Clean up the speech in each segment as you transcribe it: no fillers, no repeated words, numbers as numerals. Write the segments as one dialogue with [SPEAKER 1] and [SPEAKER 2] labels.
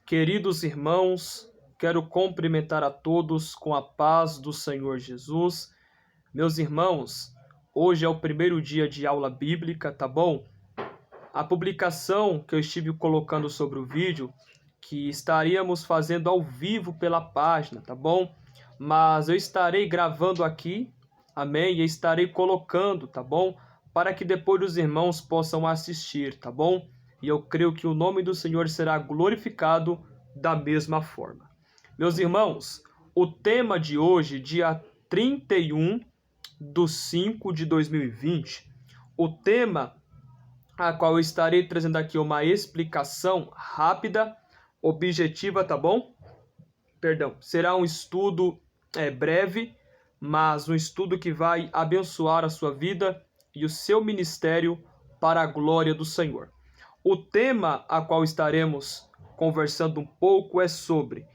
[SPEAKER 1] Queridos irmãos, quero cumprimentar a todos com a paz do Senhor Jesus. Meus irmãos, hoje é o primeiro dia de aula bíblica, tá bom? A publicação que eu estive colocando sobre o vídeo, que estaríamos fazendo ao vivo pela página, tá bom? Mas eu estarei gravando aqui, amém? E estarei colocando, tá bom? Para que depois os irmãos possam assistir, tá bom? E eu creio que o nome do Senhor será glorificado da mesma forma. Meus irmãos, o tema de hoje, dia 31/5/2020, o tema a qual eu estarei trazendo aqui uma explicação rápida, objetiva, tá bom? Será um estudo breve, mas um estudo que vai abençoar a sua vida e o seu ministério para a glória do Senhor. O tema a qual estaremos conversando um pouco é sobre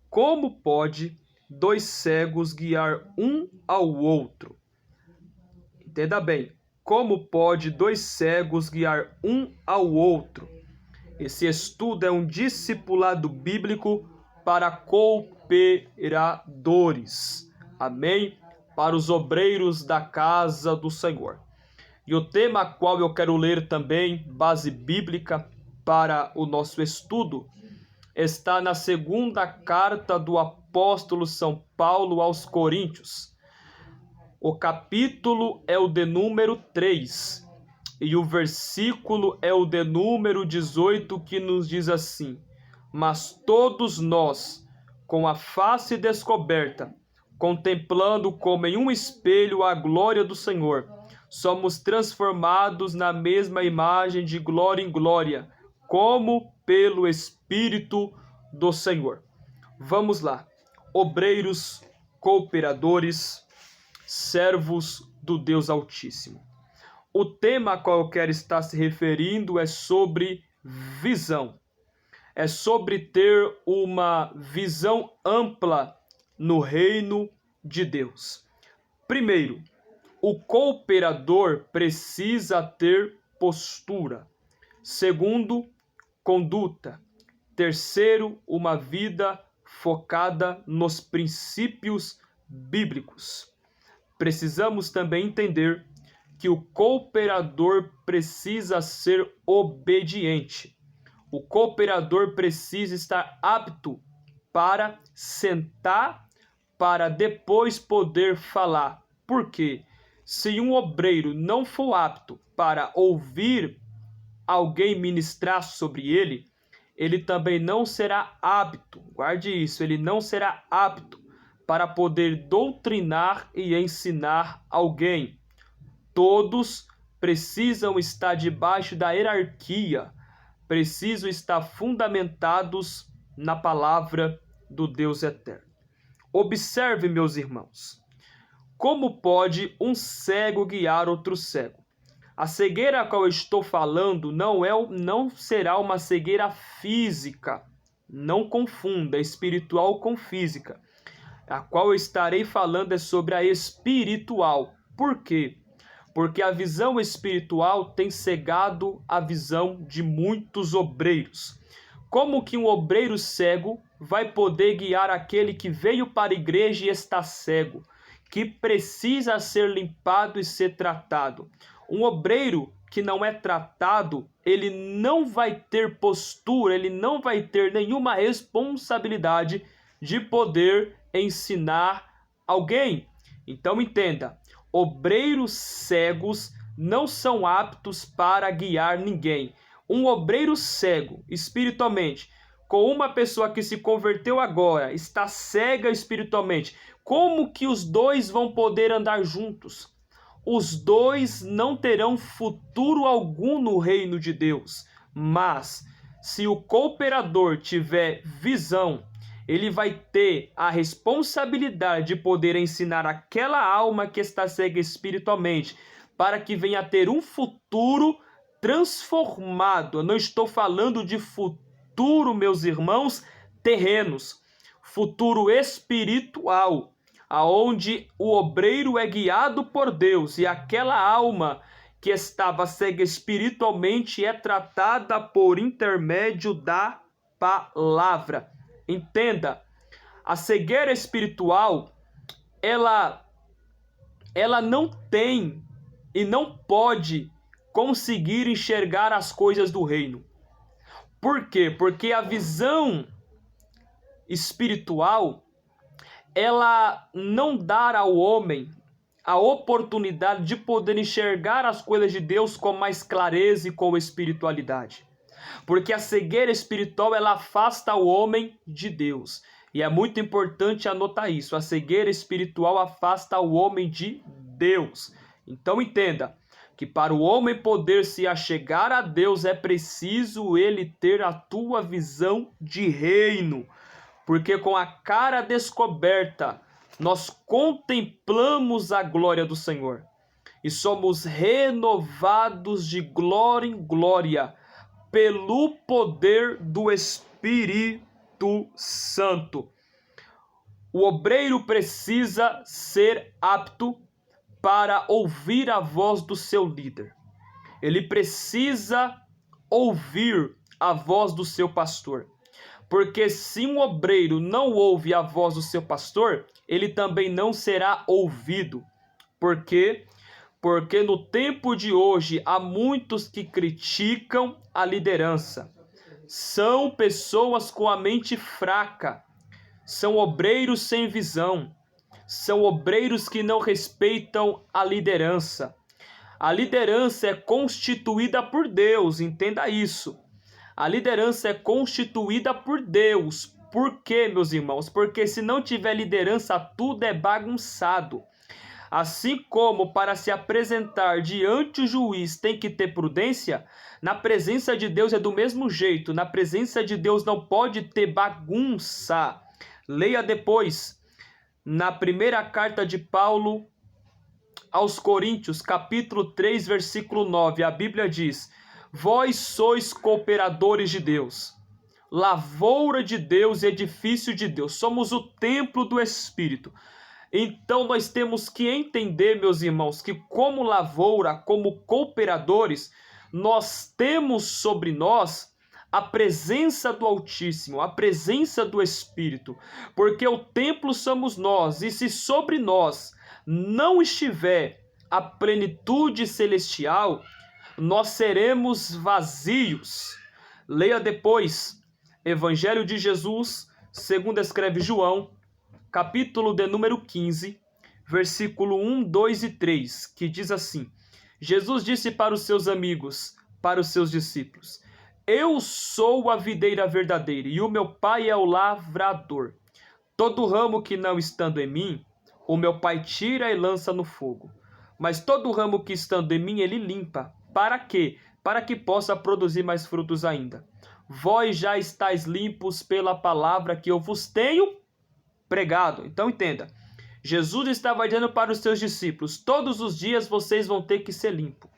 [SPEAKER 1] como pode dois cegos guiar um ao outro. Entenda bem, como pode dois cegos guiar um ao outro? Esse estudo é um discipulado bíblico para cooperadores. Amém? Para os obreiros da casa do Senhor. E o tema a qual eu quero ler também, base bíblica para o nosso estudo, está na segunda carta do apóstolo São Paulo aos Coríntios. O capítulo é o de número 3 e o versículo é o de número 18, que nos diz assim: Mas todos nós, com a face descoberta, contemplando como em um espelho a glória do Senhor, somos transformados na mesma imagem de glória em glória, como pelo Espírito do Senhor. Vamos lá. Obreiros, cooperadores, servos do Deus Altíssimo. O tema a qual eu quero estar se referindo é sobre visão. É sobre ter uma visão ampla no reino de Deus. Primeiro, o cooperador precisa ter postura. Segundo, conduta. Terceiro, uma vida focada nos princípios bíblicos. Precisamos também entender que o cooperador precisa ser obediente. O cooperador precisa estar apto para sentar, para depois poder falar. Por quê? Se um obreiro não for apto para ouvir alguém ministrar sobre ele, ele também não será apto, guarde isso, ele não será apto para poder doutrinar e ensinar alguém. Todos precisam estar debaixo da hierarquia, precisam estar fundamentados na palavra do Deus eterno. Observe, meus irmãos, como pode um cego guiar outro cego? A cegueira a qual eu estou falando não será uma cegueira física. Não confunda espiritual com física. A qual eu estarei falando é sobre a espiritual. Por quê? Porque a visão espiritual tem cegado a visão de muitos obreiros. Como que um obreiro cego vai poder guiar aquele que veio para a igreja e está cego, que precisa ser limpado e ser tratado? Um obreiro que não é tratado, ele não vai ter postura, ele não vai ter nenhuma responsabilidade de poder ensinar alguém. Então entenda, obreiros cegos não são aptos para guiar ninguém. Um obreiro cego, espiritualmente, com uma pessoa que se converteu agora, está cega espiritualmente, como que os dois vão poder andar juntos? Os dois não terão futuro algum no reino de Deus. Mas, se o cooperador tiver visão, ele vai ter a responsabilidade de poder ensinar aquela alma que está cega espiritualmente, para que venha a ter um futuro transformado. Eu não estou falando de futuro, meus irmãos, terrenos. Futuro espiritual, aonde o obreiro é guiado por Deus e aquela alma que estava cega espiritualmente é tratada por intermédio da palavra. Entenda, a cegueira espiritual, ela não tem e não pode conseguir enxergar as coisas do reino. Por quê? Porque a visão espiritual, ela não dá ao homem a oportunidade de poder enxergar as coisas de Deus com mais clareza e com espiritualidade. Porque a cegueira espiritual, ela afasta o homem de Deus. E é muito importante anotar isso. A cegueira espiritual afasta o homem de Deus. Então entenda que para o homem poder se achegar a Deus é preciso ele ter a tua visão de reino. Porque com a cara descoberta nós contemplamos a glória do Senhor. E somos renovados de glória em glória pelo poder do Espírito Santo. O obreiro precisa ser apto para ouvir a voz do seu líder. Ele precisa ouvir a voz do seu pastor. Porque se um obreiro não ouve a voz do seu pastor, ele também não será ouvido. Por quê? Porque no tempo de hoje há muitos que criticam a liderança. São pessoas com a mente fraca. São obreiros sem visão. São obreiros que não respeitam a liderança. A liderança é constituída por Deus, entenda isso. A liderança é constituída por Deus. Por quê, meus irmãos? Porque se não tiver liderança, tudo é bagunçado. Assim como para se apresentar diante o juiz tem que ter prudência, na presença de Deus é do mesmo jeito. Na presença de Deus não pode ter bagunça. Leia depois, na primeira carta de Paulo aos Coríntios, capítulo 3, versículo 9, a Bíblia diz: vós sois cooperadores de Deus, lavoura de Deus e edifício de Deus. Somos o templo do Espírito. Então nós temos que entender, meus irmãos, que como lavoura, como cooperadores, nós temos sobre nós a presença do Altíssimo, a presença do Espírito, porque o templo somos nós, e se sobre nós não estiver a plenitude celestial, nós seremos vazios. Leia depois, Evangelho de Jesus, segundo escreve João, capítulo de número 15, versículo 1, 2 e 3, que diz assim: Jesus disse para os seus amigos, para os seus discípulos: eu sou a videira verdadeira, e o meu Pai é o lavrador. Todo ramo que não estando em mim, o meu Pai tira e lança no fogo. Mas todo ramo que estando em mim, ele limpa. Para quê? Para que possa produzir mais frutos ainda. Vós já estáis limpos pela palavra que eu vos tenho pregado. Então entenda, Jesus estava dizendo para os seus discípulos: todos os dias vocês vão ter que ser limpos.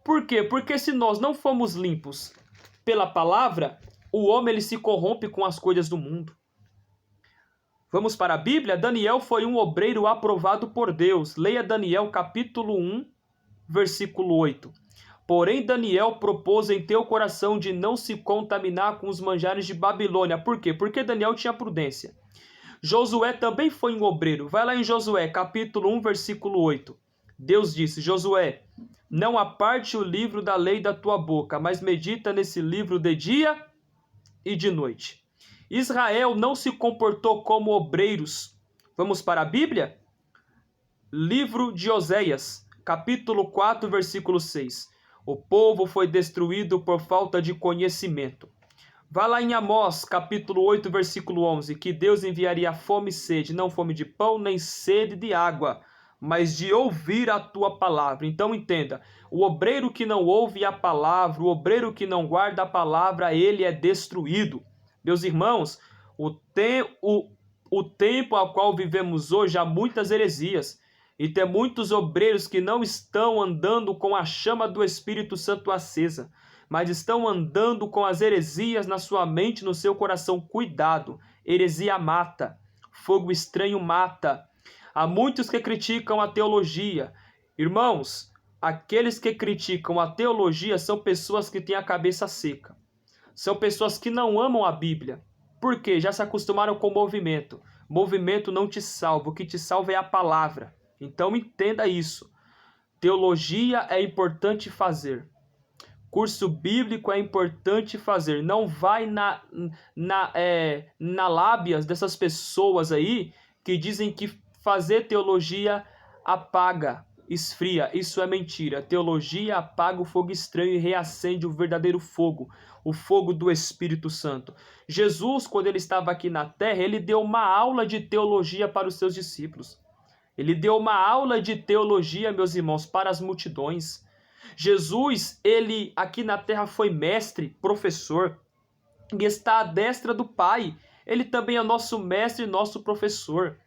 [SPEAKER 1] Por quê? Porque se nós não formos limpos pela palavra, o homem ele se corrompe com as coisas do mundo. Vamos para a Bíblia? Daniel foi um obreiro aprovado por Deus. Leia Daniel capítulo 1, versículo 8. Porém Daniel propôs em teu coração de não se contaminar com os manjares de Babilônia. Por quê? Porque Daniel tinha prudência. Josué também foi um obreiro. Vai lá em Josué capítulo 1, versículo 8. Deus disse: Josué, não aparte o livro da lei da tua boca, mas medita nesse livro de dia e de noite. Israel não se comportou como obreiros. Vamos para a Bíblia? Livro de Oséias, capítulo 4, versículo 6. O povo foi destruído por falta de conhecimento. Vá lá em Amós, capítulo 8, versículo 11, que Deus enviaria fome e sede, não fome de pão, nem sede de água, mas de ouvir a tua palavra. Então entenda, o obreiro que não ouve a palavra, o obreiro que não guarda a palavra, ele é destruído. Meus irmãos, o tempo ao qual vivemos hoje há muitas heresias, e tem muitos obreiros que não estão andando com a chama do Espírito Santo acesa, mas estão andando com as heresias na sua mente, no seu coração. Cuidado, heresia mata, fogo estranho mata. Há muitos que criticam a teologia. Irmãos, aqueles que criticam a teologia são pessoas que têm a cabeça seca. São pessoas que não amam a Bíblia. Por quê? Já se acostumaram com o movimento. Movimento não te salva, o que te salva é a palavra. Então entenda isso. Teologia é importante fazer. Curso bíblico é importante fazer. Não vai na lábias dessas pessoas aí que dizem que fazer teologia apaga, esfria. Isso é mentira. Teologia apaga o fogo estranho e reacende o verdadeiro fogo, o fogo do Espírito Santo. Jesus, quando ele estava aqui na terra, ele deu uma aula de teologia para os seus discípulos. Ele deu uma aula de teologia, meus irmãos, para as multidões. Jesus, ele aqui na terra foi mestre, professor, e está à destra do Pai. Ele também é nosso mestre e nosso professor.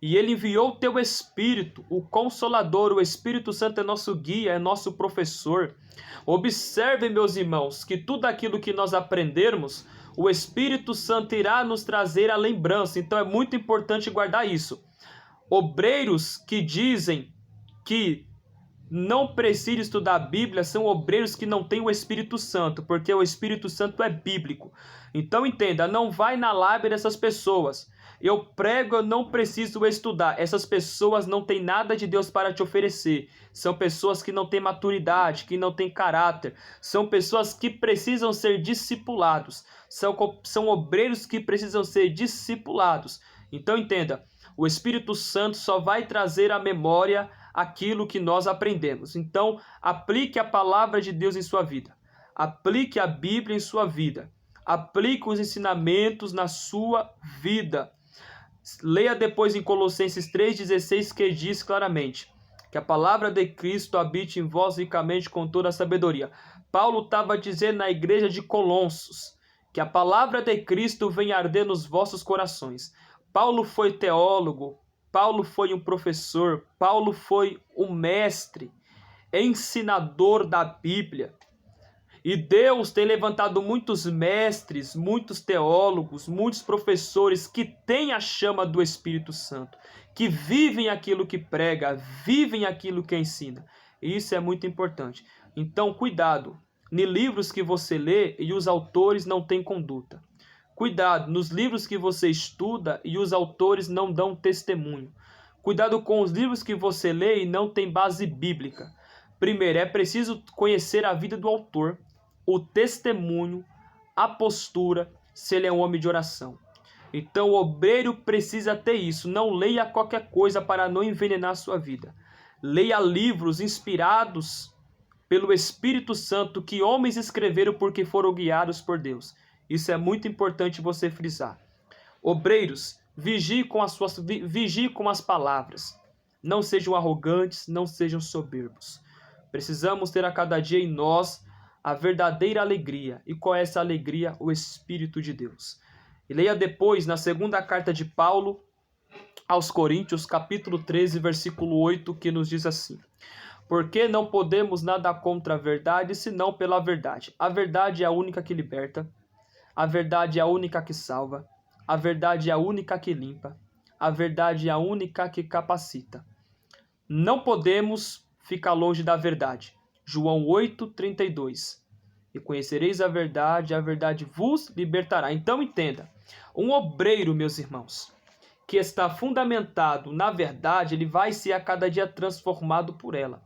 [SPEAKER 1] E ele enviou o teu Espírito, o Consolador, o Espírito Santo é nosso guia, é nosso professor. Observem, meus irmãos, que tudo aquilo que nós aprendermos, o Espírito Santo irá nos trazer a lembrança. Então é muito importante guardar isso. Obreiros que dizem que não precisa estudar a Bíblia são obreiros que não têm o Espírito Santo, porque o Espírito Santo é bíblico. Então entenda, não vai na lábia dessas pessoas. Eu prego, eu não preciso estudar. Essas pessoas não têm nada de Deus para te oferecer. São pessoas que não têm maturidade, que não têm caráter. São pessoas que precisam ser discipulados. São obreiros que precisam ser discipulados. Então entenda, o Espírito Santo só vai trazer à memória aquilo que nós aprendemos. Então, aplique a palavra de Deus em sua vida. Aplique a Bíblia em sua vida. Aplique os ensinamentos na sua vida. Leia depois em Colossenses 3,16, que diz claramente que a palavra de Cristo habite em vós ricamente com toda a sabedoria. Paulo estava dizendo na igreja de Colossos que a palavra de Cristo venha arder nos vossos corações. Paulo foi teólogo, Paulo foi um professor, Paulo foi um mestre, ensinador da Bíblia. E Deus tem levantado muitos mestres, muitos teólogos, muitos professores que têm a chama do Espírito Santo, que vivem aquilo que prega, vivem aquilo que ensina. E isso é muito importante. Então, cuidado, em livros que você lê e os autores não têm conduta. Cuidado nos livros que você estuda e os autores não dão testemunho. Cuidado com os livros que você lê e não tem base bíblica. Primeiro, é preciso conhecer a vida do autor, o testemunho, a postura, se ele é um homem de oração. Então, o obreiro precisa ter isso. Não leia qualquer coisa para não envenenar a sua vida. Leia livros inspirados pelo Espírito Santo que homens escreveram porque foram guiados por Deus. Isso é muito importante você frisar. Obreiros, vigie com as palavras. Não sejam arrogantes, não sejam soberbos. Precisamos ter a cada dia em nós a verdadeira alegria. E qual é essa alegria? O Espírito de Deus. E leia depois na segunda carta de Paulo aos Coríntios, capítulo 13, versículo 8, que nos diz assim: porque não podemos nada contra a verdade, senão pela verdade. A verdade é a única que liberta. A verdade é a única que salva. A verdade é a única que limpa. A verdade é a única que capacita. Não podemos ficar longe da verdade. João 8:32. E conhecereis a verdade vos libertará. Então entenda, um obreiro, meus irmãos, que está fundamentado na verdade, ele vai ser a cada dia transformado por ela.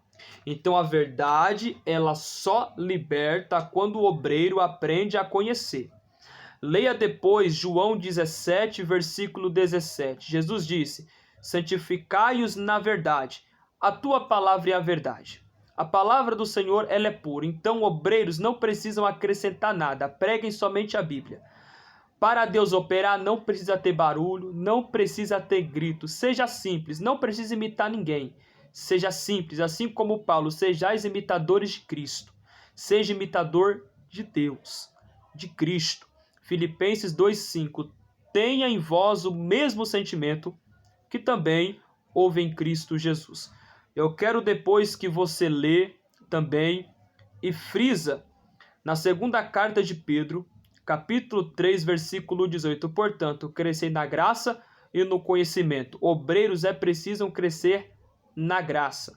[SPEAKER 1] Então a verdade, ela só liberta quando o obreiro aprende a conhecer. Leia depois João 17, versículo 17. Jesus disse: santificai-os na verdade. A tua palavra é a verdade. A palavra do Senhor, ela é pura. Então, obreiros não precisam acrescentar nada. Preguem somente a Bíblia. Para Deus operar, não precisa ter barulho, não precisa ter grito. Seja simples, não precisa imitar ninguém. Seja simples, assim como Paulo, sejais imitadores de Cristo. Seja imitador de Deus, de Cristo. Filipenses 2:5. Tenha em vós o mesmo sentimento que também houve em Cristo Jesus. Eu quero depois que você lê também e frisa na segunda carta de Pedro, capítulo 3, versículo 18. Portanto, crescei na graça e no conhecimento. Obreiros é preciso crescer na graça.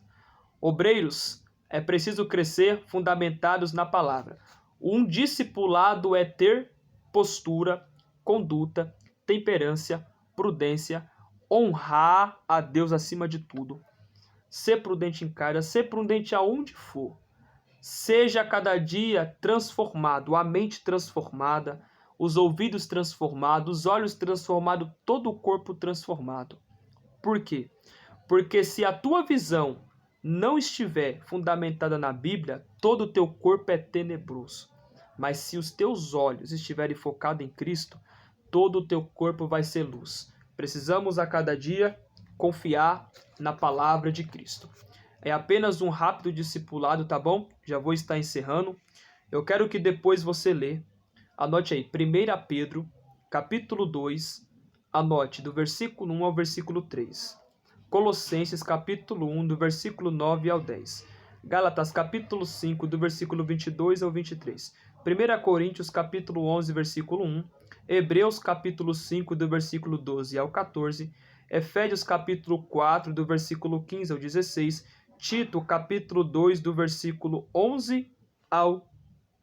[SPEAKER 1] Obreiros é preciso crescer fundamentados na palavra. Um discipulado é ter postura, conduta, temperância, prudência, honrar a Deus acima de tudo, ser prudente em casa, ser prudente aonde for. Seja cada dia transformado, a mente transformada, os ouvidos transformados, os olhos transformados, todo o corpo transformado. Por quê? Porque se a tua visão não estiver fundamentada na Bíblia, todo o teu corpo é tenebroso. Mas se os teus olhos estiverem focados em Cristo, todo o teu corpo vai ser luz. Precisamos a cada dia confiar na palavra de Cristo. É apenas um rápido discipulado, tá bom? Já vou estar encerrando. Eu quero que depois você lê. Anote aí, 1 Pedro, capítulo 2, anote do versículo 1 ao versículo 3. Colossenses, capítulo 1, do versículo 9 ao 10. Gálatas, capítulo 5, do versículo 22 ao 23. 1 Coríntios, capítulo 11, versículo 1. Hebreus, capítulo 5, do versículo 12 ao 14. Efésios, capítulo 4, do versículo 15 ao 16. Tito, capítulo 2, do versículo 11 ao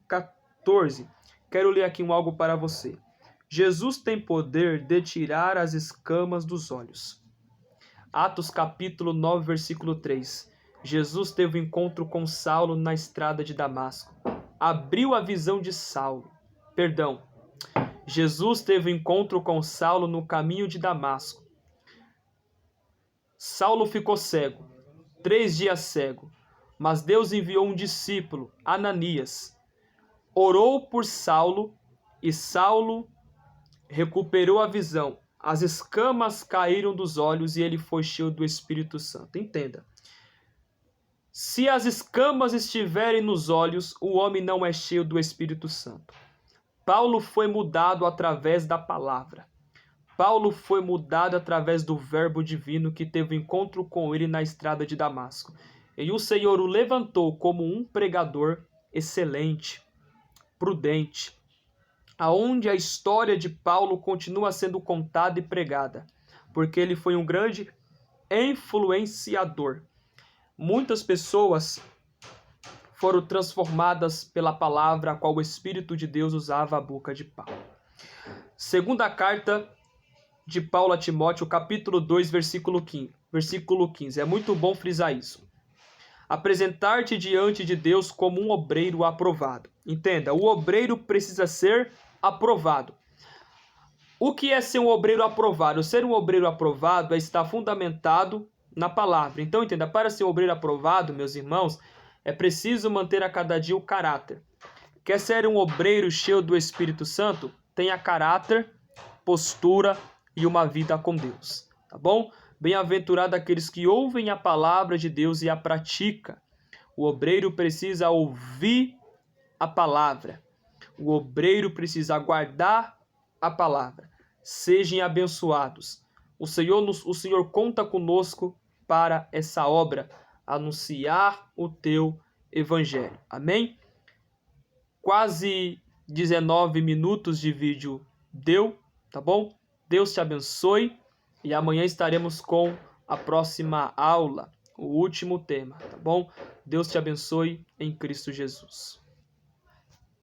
[SPEAKER 1] 14. Quero ler aqui algo para você. Jesus tem poder de tirar as escamas dos olhos. Atos, capítulo 9, versículo 3. Jesus teve um encontro com Saulo na estrada de Damasco. Abriu a visão de Saulo. Jesus teve um encontro com Saulo no caminho de Damasco. Saulo ficou cego. 3 dias cego, mas Deus enviou um discípulo, Ananias. Orou por Saulo e Saulo recuperou a visão. As escamas caíram dos olhos e ele foi cheio do Espírito Santo. Entenda. Se as escamas estiverem nos olhos, o homem não é cheio do Espírito Santo. Paulo foi mudado através da palavra. Paulo foi mudado através do verbo divino que teve encontro com ele na estrada de Damasco. E o Senhor o levantou como um pregador excelente, prudente, aonde a história de Paulo continua sendo contada e pregada, porque ele foi um grande influenciador. Muitas pessoas foram transformadas pela palavra a qual o Espírito de Deus usava a boca de Paulo. Segunda carta de Paulo a Timóteo, capítulo 2, versículo 15. É muito bom frisar isso. Apresentar-te diante de Deus como um obreiro aprovado. Entenda, o obreiro precisa ser aprovado. O que é ser um obreiro aprovado? Ser um obreiro aprovado é estar fundamentado na palavra. Então, entenda, para ser um obreiro aprovado, meus irmãos, é preciso manter a cada dia o caráter. Quer ser um obreiro cheio do Espírito Santo? Tenha caráter, postura e uma vida com Deus, tá bom? Bem-aventurado aqueles que ouvem a palavra de Deus e a praticam. O obreiro precisa ouvir a palavra. O obreiro precisa guardar a palavra. Sejam abençoados. O Senhor conta conosco para essa obra, anunciar o teu evangelho. Amém? Quase 19 minutos de vídeo deu, tá bom? Deus te abençoe e amanhã estaremos com a próxima aula, o último tema, tá bom? Deus te abençoe em Cristo Jesus.